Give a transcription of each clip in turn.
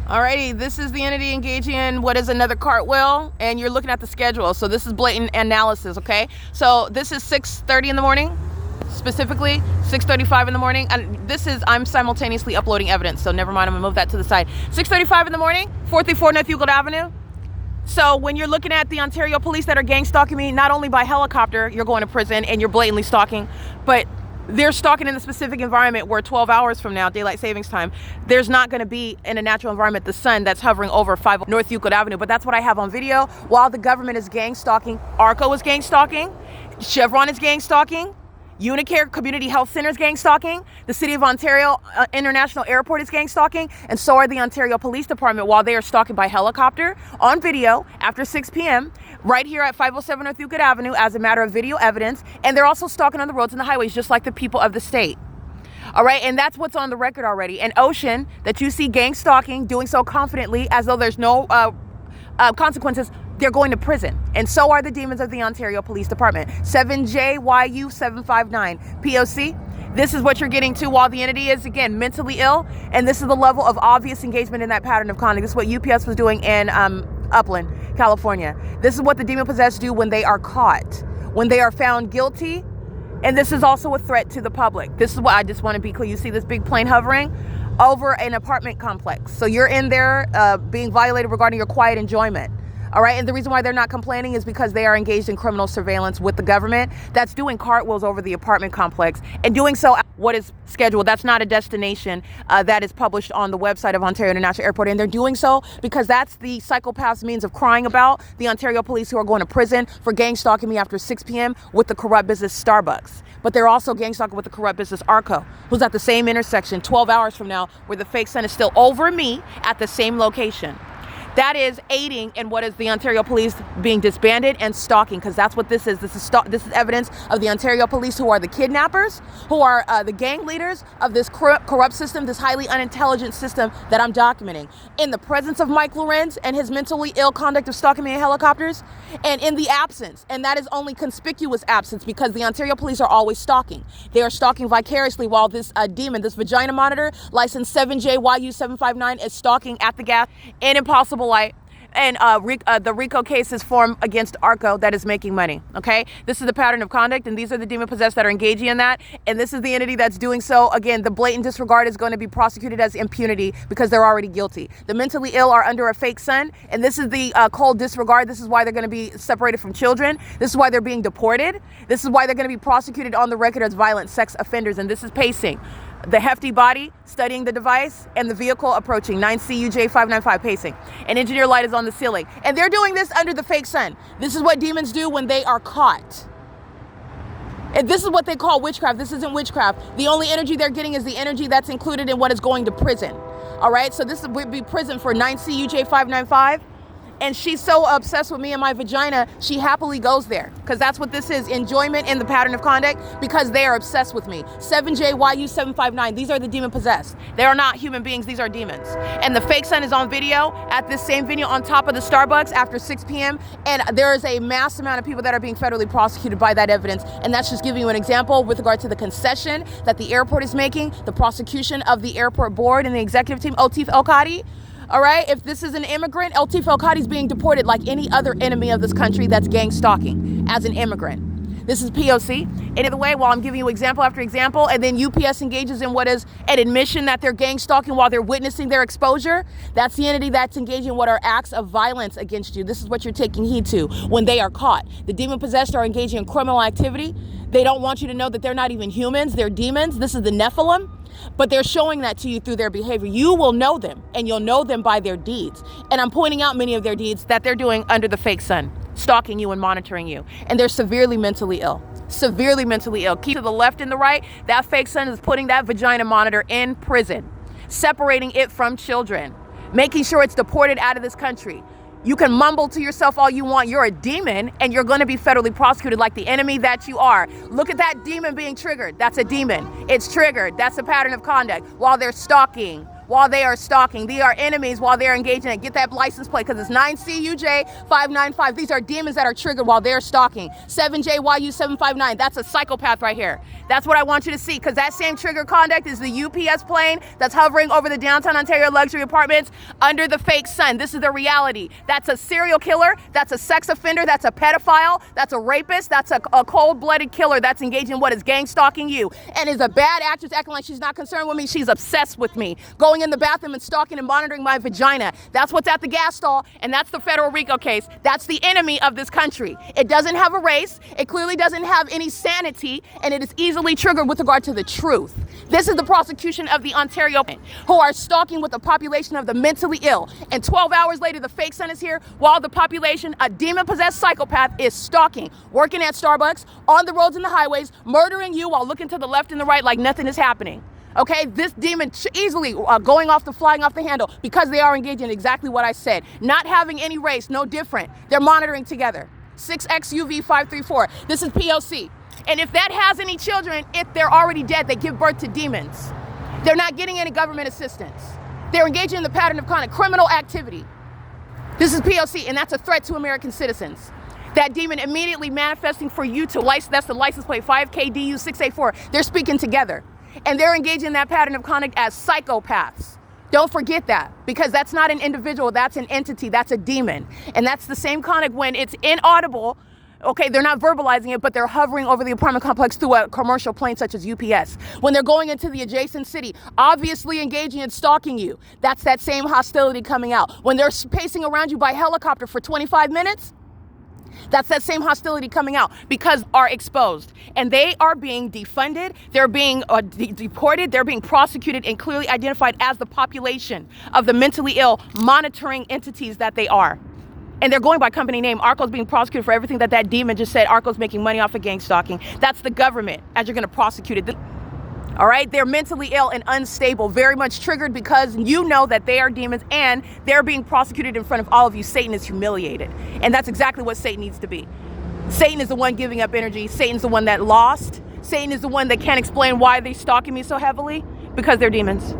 Alrighty, this is the entity engaging in what is another cartwheel, and you're looking at the schedule. So this is blatant analysis, okay? So this is 6:30 in the morning, specifically 6:35 in the morning. And I'm simultaneously uploading evidence, so never mind, I'm gonna move that to the side. 6:35 in the morning, 434 North Euclid Avenue. So when you're looking at the Ontario police that are gang stalking me, not only by helicopter, you're going to prison and you're blatantly stalking, but they're stalking in a specific environment where 12 hours from now, daylight savings time, there's not going to be in a natural environment the sun that's hovering over 5 North Euclid Avenue. But that's what I have on video. While the government is gang stalking, ARCO is gang stalking, Chevron is gang stalking, Unicare Community Health Center is gang stalking, the City of Ontario International Airport is gang stalking, and so are the Ontario Police Department while they are stalking by helicopter on video after 6 p.m. right here at 507 North Euclid Avenue as a matter of video evidence. And they're also stalking on the roads and the highways just like the people of the state. All right, and that's what's on the record already. And Ocean, that you see gang stalking, doing so confidently as though there's no consequences, they're going to prison. And so are the demons of the Ontario Police Department. 7JYU 759 P.O.C. This is what you're getting to while the entity is, again, mentally ill. And this is the level of obvious engagement in that pattern of conduct. This is what UPS was doing in Upland, California. This is what the demon-possessed do when they are caught, when they are found guilty. And this is also a threat to the public. This is what I just want to be clear. You see this big plane hovering over an apartment complex. So you're in there being violated regarding your quiet enjoyment. All right, and the reason why they're not complaining is because they are engaged in criminal surveillance with the government that's doing cartwheels over the apartment complex and doing so what is scheduled. That's not a destination that is published on the website of Ontario International Airport. And they're doing so because that's the psychopath's means of crying about the Ontario police who are going to prison for gang stalking me after 6 p.m. with the corrupt business Starbucks. But they're also gang stalking with the corrupt business ARCO, who's at the same intersection 12 hours from now where the fake sun is still over me at the same location. That is aiding in what is the Ontario police being disbanded and stalking, because that's what this is. This is evidence of the Ontario police who are the kidnappers, who are the gang leaders of this corrupt system, this highly unintelligent system that I'm documenting. In the presence of Mike Lorenz and his mentally ill conduct of stalking me in helicopters, and in the absence, and that is only conspicuous absence because the Ontario police are always stalking. They are stalking vicariously while this demon, this vagina monitor, license 7JYU 759, is stalking at the gas in Impossible Light, and the RICO case is formed against ARCO that is making money, okay? This is the pattern of conduct, and these are the demon-possessed that are engaging in that, and this is the entity that's doing so. Again, the blatant disregard is going to be prosecuted as impunity because they're already guilty. The mentally ill are under a fake sun, and this is the cold disregard. This is why they're going to be separated from children. This is why they're being deported. This is why they're going to be prosecuted on the record as violent sex offenders, and this is pacing. The hefty body studying the device and the vehicle approaching 9CUJ 595 pacing. And engineer light is on the ceiling. And they're doing this under the fake sun. This is what demons do when they are caught. And this is what they call witchcraft. This isn't witchcraft. The only energy they're getting is the energy that's included in what is going to prison. All right, so this would be prison for 9CUJ 595. And she's so obsessed with me and my vagina, she happily goes there. Because that's what this is, enjoyment in the pattern of conduct, because they are obsessed with me. 7JYU 759, these are the demon possessed. They are not human beings, these are demons. And the fake sun is on video at this same venue on top of the Starbucks after 6 p.m. And there is a mass amount of people that are being federally prosecuted by that evidence. And that's just giving you an example with regard to the concession that the airport is making, the prosecution of the airport board and the executive team, Latif El-Kadi. All right, if this is an immigrant, Latif El-Kadi is being deported like any other enemy of this country that's gang stalking as an immigrant. This is P.O.C. Either way, while I'm giving you example after example, and then UPS engages in what is an admission that they're gang stalking while they're witnessing their exposure, that's the entity that's engaging in what are acts of violence against you. This is what you're taking heed to when they are caught. The demon-possessed are engaging in criminal activity. They don't want you to know that they're not even humans, they're demons. This is the Nephilim. But they're showing that to you through their behavior. You will know them, and you'll know them by their deeds. And I'm pointing out many of their deeds that they're doing under the fake sun, stalking you and monitoring you. And they're severely mentally ill. Severely mentally ill. Keep to the left and the right, that fake sun is putting that vagina monitor in prison, separating it from children, making sure it's deported out of this country. You can mumble to yourself all you want. You're a demon, and you're going to be federally prosecuted like the enemy that you are. Look at that demon being triggered. That's a demon. It's triggered. That's a pattern of conduct. While they're stalking, while they are stalking. They are enemies while they're engaging it. Get that license plate because it's 9CUJ595. These are demons that are triggered while they're stalking. 7JYU759. That's a psychopath right here. That's what I want you to see, because that same trigger conduct is the UPS plane that's hovering over the downtown Ontario luxury apartments under the fake sun. This is the reality. That's a serial killer. That's a sex offender. That's a pedophile. That's a rapist. That's a cold-blooded killer that's engaged in what is gang stalking you. And is a bad actress acting like she's not concerned with me. She's obsessed with me. Going in the bathroom and stalking and monitoring my vagina. That's what's at the gas stall, and that's the federal RICO case. That's the enemy of this country. It doesn't have a race. It clearly doesn't have any sanity, and it is easily triggered with regard to the truth. This is the prosecution of the Ontario who are stalking with the population of the mentally ill. And 12 hours later, the fake sun is here while the population, a demon-possessed psychopath, is stalking, working at Starbucks, on the roads and the highways, murdering you while looking to the left and the right like nothing is happening. Okay, this demon easily flying off the handle because they are engaging in exactly what I said. Not having any race, no different. They're monitoring together. 6XUV534. This is P.O.C. And if that has any children, if they're already dead, they give birth to demons. They're not getting any government assistance. They're engaging in the pattern of conduct, criminal activity. This is P.O.C., and that's a threat to American citizens. That demon immediately manifesting for you to license, that's the license plate 5KDU684. They're speaking together. And they're engaging in that pattern of conduct as psychopaths. Don't forget that, because that's not an individual, that's an entity, that's a demon. And that's the same conduct when it's inaudible. Okay, they're not verbalizing it, but they're hovering over the apartment complex through a commercial plane such as UPS. When they're going into the adjacent city, obviously engaging in stalking you, that's that same hostility coming out. When they're pacing around you by helicopter for 25 minutes, that's that same hostility coming out because are exposed. And they are being defunded, they're being deported, they're being prosecuted and clearly identified as the population of the mentally ill monitoring entities that they are. And they're going by company name. ARCO's being prosecuted for everything that demon just said. ARCO's making money off of gang stalking. That's the government, as you're going to prosecute it. All right, they're mentally ill and unstable, very much triggered because you know that they are demons and they're being prosecuted in front of all of you. Satan is humiliated. And that's exactly what Satan needs to be. Satan is the one giving up energy. Satan's the one that lost. Satan is the one that can't explain why they're stalking me so heavily, because they're demons.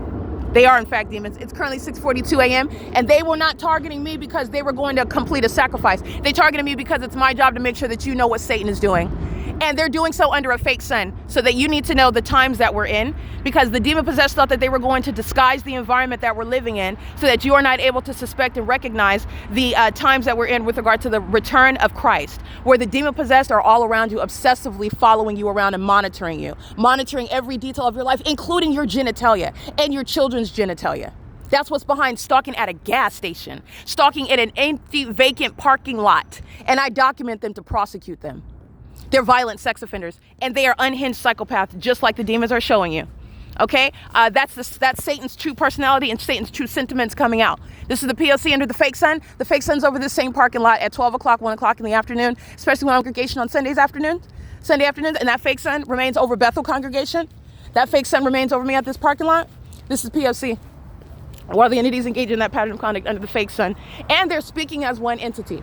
They are, in fact, demons. It's currently 6:42 a.m. and they were not targeting me because they were going to complete a sacrifice. They targeted me because it's my job to make sure that you know what Satan is doing. And they're doing so under a fake sun so that you need to know the times that we're in, because the demon-possessed thought that they were going to disguise the environment that we're living in so that you are not able to suspect and recognize the times that we're in with regard to the return of Christ, where the demon-possessed are all around you, obsessively following you around and monitoring you, monitoring every detail of your life, including your genitalia and your children's genitalia. That's what's behind stalking at a gas station, stalking at an empty, vacant parking lot, and I document them to prosecute them. They're violent sex offenders, and they are unhinged psychopaths, just like the demons are showing you. Okay, that's Satan's true personality and Satan's true sentiments coming out. This is the P.O.C. under the fake sun. The fake sun's over this same parking lot at 12 o'clock, 1 o'clock in the afternoon, especially when congregation on Sunday afternoons, and that fake sun remains over Bethel congregation. That fake sun remains over me at this parking lot. This is P.O.C. while the entities engage in that pattern of conduct under the fake sun, and they're speaking as one entity.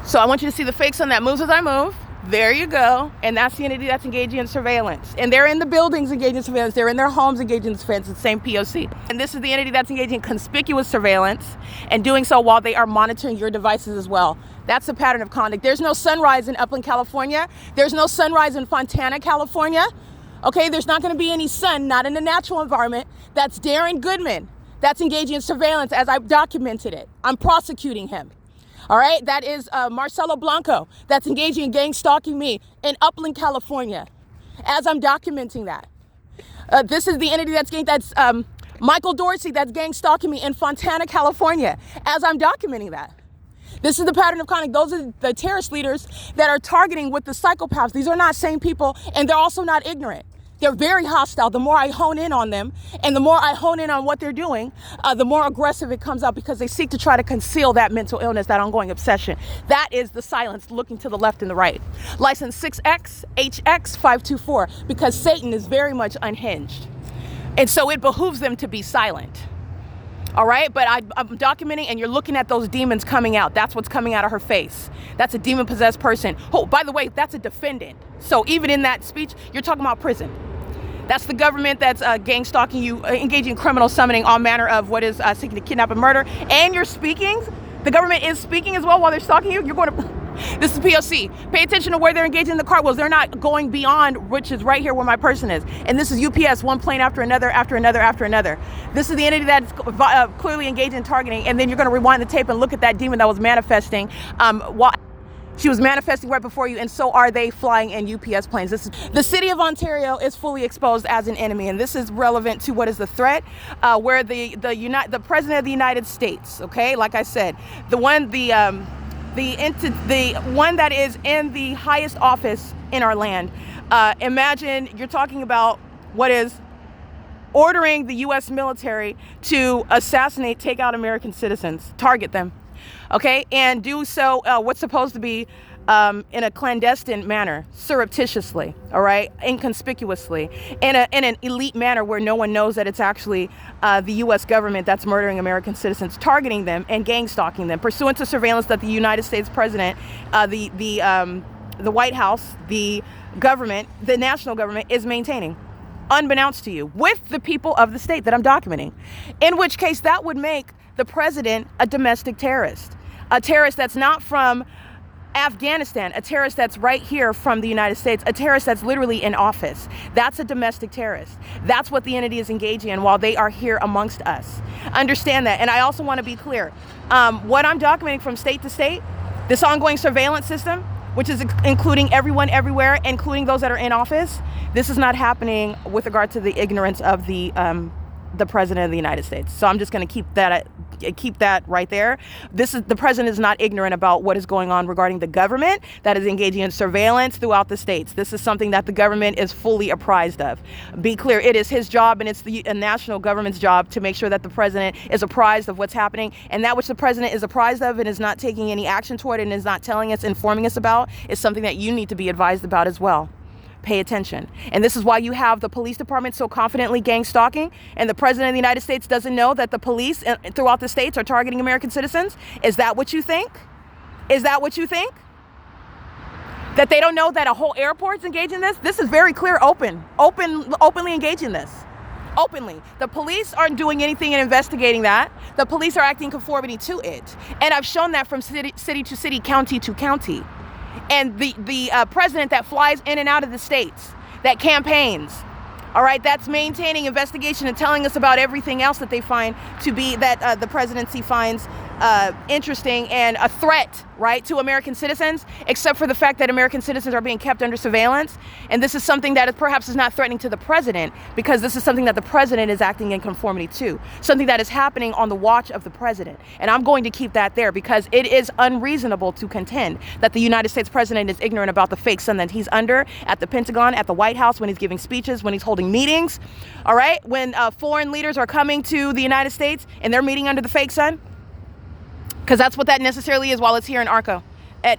So I want you to see the fake sun that moves as I move. There you go. And that's the entity that's engaging in surveillance. And they're in the buildings engaging in surveillance. They're in their homes engaging in surveillance. It's the same P.O.C. And this is the entity that's engaging in conspicuous surveillance and doing so while they are monitoring your devices as well. That's the pattern of conduct. There's no sunrise in Upland, California. There's no sunrise in Fontana, California. Okay, there's not going to be any sun, not in the natural environment. That's Darren Goodman. That's engaging in surveillance as I've documented it. I'm prosecuting him. All right, that is Marcelo Blanco. That's engaging in gang stalking me in Upland, California, as I'm documenting that. This is the entity that's Michael Dorsey, that's gang stalking me in Fontana, California, as I'm documenting that. This is the pattern of conduct. Those are the terrorist leaders that are targeting with the psychopaths. These are not sane people, and they're also not ignorant. They're very hostile. The more I hone in on them and the more I hone in on what they're doing, the more aggressive it comes out, because they seek to try to conceal that mental illness, that ongoing obsession. That is the silence looking to the left and the right. License 6XHX524, because Satan is very much unhinged. And so it behooves them to be silent. All right, but I'm documenting, and you're looking at those demons coming out. That's what's coming out of her face. That's a demon-possessed person. Oh, by the way, that's a defendant. So even in that speech, you're talking about prison. That's the government that's gang stalking you, engaging in criminal summoning, all manner of what is seeking to kidnap and murder. And you're speaking. The government is speaking as well while they're stalking you. You're going to... This is P.O.C. Pay attention to where they're engaging in the cartwheels. They're not going beyond, which is right here where my person is. And this is UPS, one plane after another, after another, after another. This is the entity that's clearly engaged in targeting. And then you're going to rewind the tape and look at that demon that was manifesting while she was manifesting right before you, and so are they flying in UPS planes. This is, the city of Ontario is fully exposed as an enemy, and this is relevant to what is the threat, where the president of the United States, okay, like I said, the one that is in the highest office in our land. Imagine you're talking about what is ordering the U.S. military to assassinate, take out American citizens, target them. Okay, and do so what's supposed to be in a clandestine manner, surreptitiously, all right, inconspicuously, in an elite manner where no one knows that it's actually the U.S. government that's murdering American citizens, targeting them and gang stalking them, pursuant to surveillance that the United States president, the White House, the government, the national government is maintaining, unbeknownst to you, with the people of the state that I'm documenting. In which case, that would make the president a domestic terrorist, a terrorist that's not from Afghanistan, a terrorist that's right here from the United States, a terrorist that's literally in office. That's a domestic terrorist. That's what the entity is engaging in while they are here amongst us. Understand that. And I also want to be clear, what I'm documenting from state to state, this ongoing surveillance system, which is including everyone everywhere, including those that are in office, this is not happening with regard to the ignorance of the president of the United States. So I'm just going to keep that right there. The president is not ignorant about what is going on regarding the government that is engaging in surveillance throughout the states. This is something that the government is fully apprised of. Be clear, it is his job and it's the national government's job to make sure that the president is apprised of what's happening, and that which the president is apprised of and is not taking any action toward and is not telling us, informing us about, is something that you need to be advised about as well. Pay attention. And this is why you have the police department so confidently gang stalking, and the president of the United States doesn't know that the police throughout the states are targeting American citizens. Is that what you think? Is that what you think? That they don't know that a whole airport's engaged in this? This is very clear, openly engaged in this. Openly. The police aren't doing anything in investigating that. The police are acting in conformity to it. And I've shown that from city to city, county to county. And the president that flies in and out of the states, that campaigns, all right, that's maintaining investigation and telling us about everything else that they find to be, that the presidency finds interesting and a threat, right, to American citizens, except for the fact that American citizens are being kept under surveillance. And this is something that perhaps is not threatening to the president, because this is something that the president is acting in conformity to, something that is happening on the watch of the president. And I'm going to keep that there, because it is unreasonable to contend that the United States president is ignorant about the fake sun that he's under at the Pentagon, at the White House, when he's giving speeches, when he's holding meetings, all right, when foreign leaders are coming to the United States and they're meeting under the fake sun. Because that's what that necessarily is while it's here in ARCO,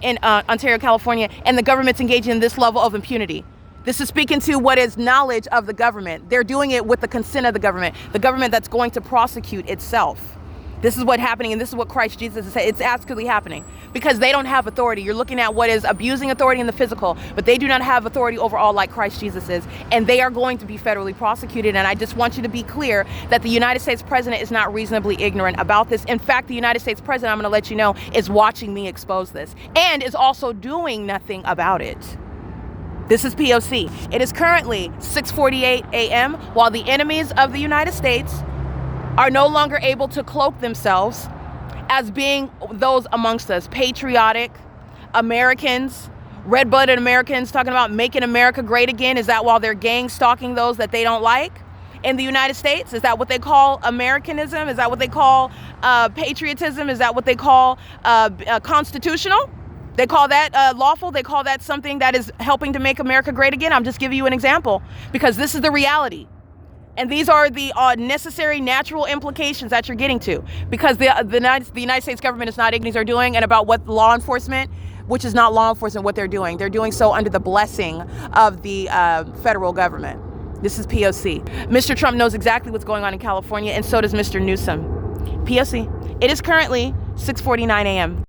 in Ontario, California, and the government's engaging in this level of impunity. This is speaking to what is knowledge of the government. They're doing it with the consent of the government that's going to prosecute itself. This is what's happening, and this is what Christ Jesus is saying. It's actually happening because they don't have authority. You're looking at what is abusing authority in the physical, but they do not have authority over all like Christ Jesus is, and they are going to be federally prosecuted. And I just want you to be clear that the United States president is not reasonably ignorant about this. In fact, the United States president, I'm going to let you know, is watching me expose this and is also doing nothing about it. This is P.O.C. It is currently 6:48 a.m. while the enemies of the United States are no longer able to cloak themselves as being those amongst us, patriotic Americans, red-blooded Americans, talking about making America great again. Is that while they're gang stalking those that they don't like in the United States? Is that what they call Americanism? Is that what they call patriotism? Is that what they call constitutional? They call that lawful. They call that something that is helping to make America great again. I'm just giving you an example because this is the reality. And these are the necessary natural implications that you're getting to, because the United States government is not ignorant they're doing, and about what law enforcement, which is not law enforcement, what they're doing. They're doing so under the blessing of the federal government. This is P.O.C. Mr. Trump knows exactly what's going on in California, and so does Mr. Newsom. P.O.C. It is currently 6:49 a.m.